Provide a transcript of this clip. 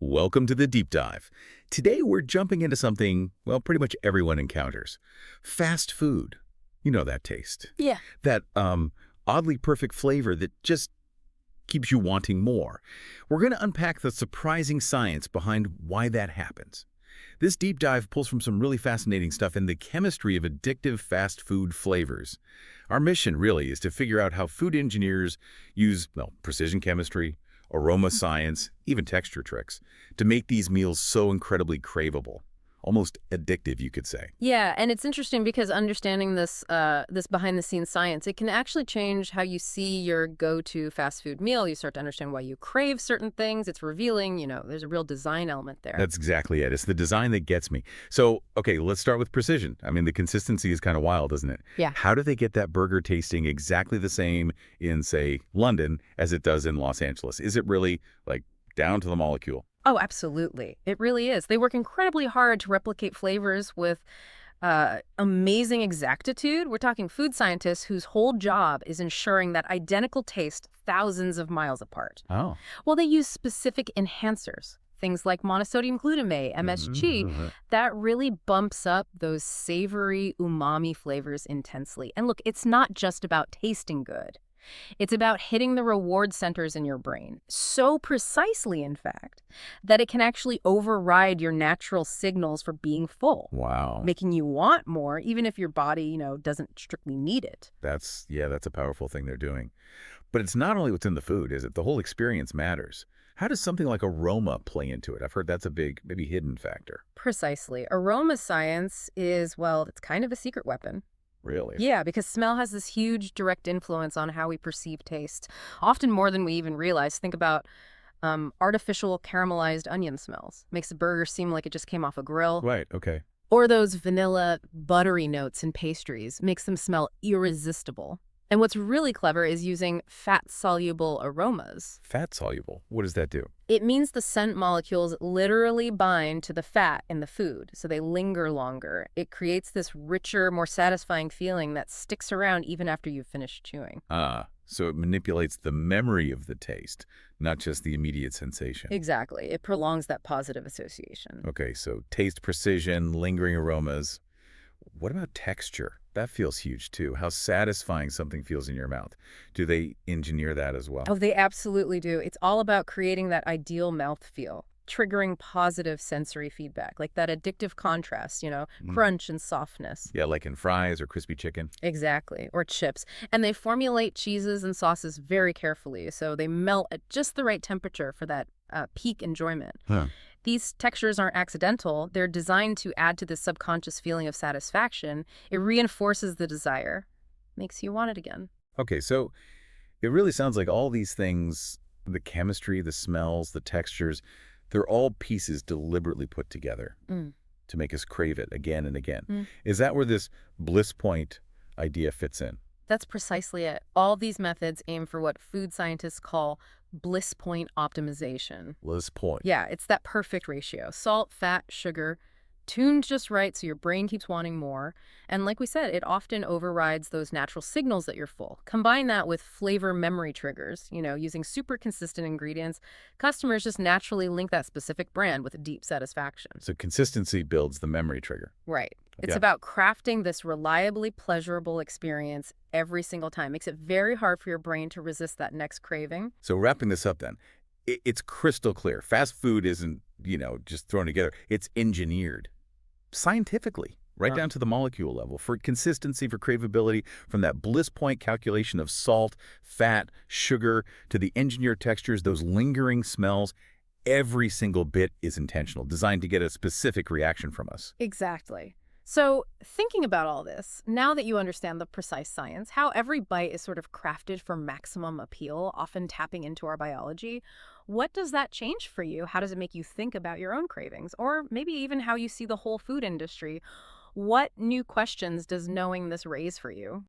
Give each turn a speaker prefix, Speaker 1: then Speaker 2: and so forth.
Speaker 1: Welcome to the Deep Dive. Today we're jumping into something, well, pretty much everyone encounters. Fast food. You know that taste.
Speaker 2: Yeah.
Speaker 1: That oddly perfect flavor that just keeps you wanting more. We're going to unpack the surprising science behind why that happens. This deep dive pulls from some really fascinating stuff in the chemistry of addictive fast food flavors. Our mission really is to figure out how food engineers use, well, precision chemistry, aroma science, even texture tricks, to make these meals so incredibly craveable. Almost addictive, you could say.
Speaker 2: Yeah, and it's interesting because understanding this behind-the-scenes science, it can actually change how you see your go-to fast food meal. You start to understand why you crave certain things. It's revealing, there's a real design element there.
Speaker 1: That's exactly it. It's the design that gets me. So, okay, let's start with precision. I mean, the consistency is kind of wild, isn't it?
Speaker 2: Yeah.
Speaker 1: How do they get that burger tasting exactly the same in, say, London as it does in Los Angeles? Is it really, like, down to the molecule?
Speaker 2: Oh, absolutely. It really is. They work incredibly hard to replicate flavors with amazing exactitude. We're talking food scientists whose whole job is ensuring that identical taste thousands of miles apart.
Speaker 1: Oh.
Speaker 2: Well, they use specific enhancers, things like monosodium glutamate, MSG, that really bumps up those savory umami flavors intensely. And look, it's not just about tasting good. It's about hitting the reward centers in your brain so precisely, in fact, that it can actually override your natural signals for being full.
Speaker 1: Wow.
Speaker 2: Making you want more, even if your body, doesn't strictly need it.
Speaker 1: That's a powerful thing they're doing. But it's not only what's in the food, is it? The whole experience matters. How does something like aroma play into it? I've heard that's a big, maybe hidden factor.
Speaker 2: Precisely. Aroma science is, well, it's kind of a secret weapon.
Speaker 1: Really?
Speaker 2: Yeah, because smell has this huge direct influence on how we perceive taste, often more than we even realize. Think about artificial caramelized onion smells. Makes a burger seem like it just came off a grill.
Speaker 1: Right, okay.
Speaker 2: Or those vanilla, buttery notes in pastries. Makes them smell irresistible. And what's really clever is using fat-soluble aromas.
Speaker 1: Fat-soluble? What does that do?
Speaker 2: It means the scent molecules literally bind to the fat in the food, so they linger longer. It creates this richer, more satisfying feeling that sticks around even after you've finished chewing.
Speaker 1: Ah, so it manipulates the memory of the taste, not just the immediate sensation.
Speaker 2: Exactly. It prolongs that positive association.
Speaker 1: Okay, so taste precision, lingering aromas. What about texture? That feels huge, too. How satisfying something feels in your mouth. Do they engineer that as well?
Speaker 2: Oh, they absolutely do. It's all about creating that ideal mouthfeel, triggering positive sensory feedback, like that addictive contrast, crunch and softness.
Speaker 1: Yeah, like in fries or crispy chicken.
Speaker 2: Exactly, or chips. And they formulate cheeses and sauces very carefully, so they melt at just the right temperature for that peak enjoyment.
Speaker 1: Huh.
Speaker 2: These textures aren't accidental. They're designed to add to the subconscious feeling of satisfaction. It reinforces the desire, makes you want it again.
Speaker 1: Okay, so it really sounds like all these things, the chemistry, the smells, the textures, they're all pieces deliberately put together to make us crave it again and again. Is that where this bliss point idea fits in?
Speaker 2: That's precisely it. All these methods aim for what food scientists call bliss point optimization.
Speaker 1: Bliss point.
Speaker 2: Yeah, it's that perfect ratio. Salt, fat, sugar, tuned just right so your brain keeps wanting more. And like we said, it often overrides those natural signals that you're full. Combine that with flavor memory triggers, using super consistent ingredients. Customers just naturally link that specific brand with a deep satisfaction.
Speaker 1: So consistency builds the memory trigger.
Speaker 2: Right. It's
Speaker 1: Yeah.
Speaker 2: about crafting this reliably pleasurable experience every single time. Makes it very hard for your brain to resist that next craving.
Speaker 1: So wrapping this up then, it's crystal clear. Fast food isn't, just thrown together. It's engineered scientifically, right down to the molecule level, for consistency, for craveability, from that bliss point calculation of salt, fat, sugar, to the engineered textures, those lingering smells. Every single bit is intentional, designed to get a specific reaction from us.
Speaker 2: Exactly. So thinking about all this, now that you understand the precise science, how every bite is sort of crafted for maximum appeal, often tapping into our biology, what does that change for you? How does it make you think about your own cravings? Or maybe even how you see the whole food industry? What new questions does knowing this raise for you?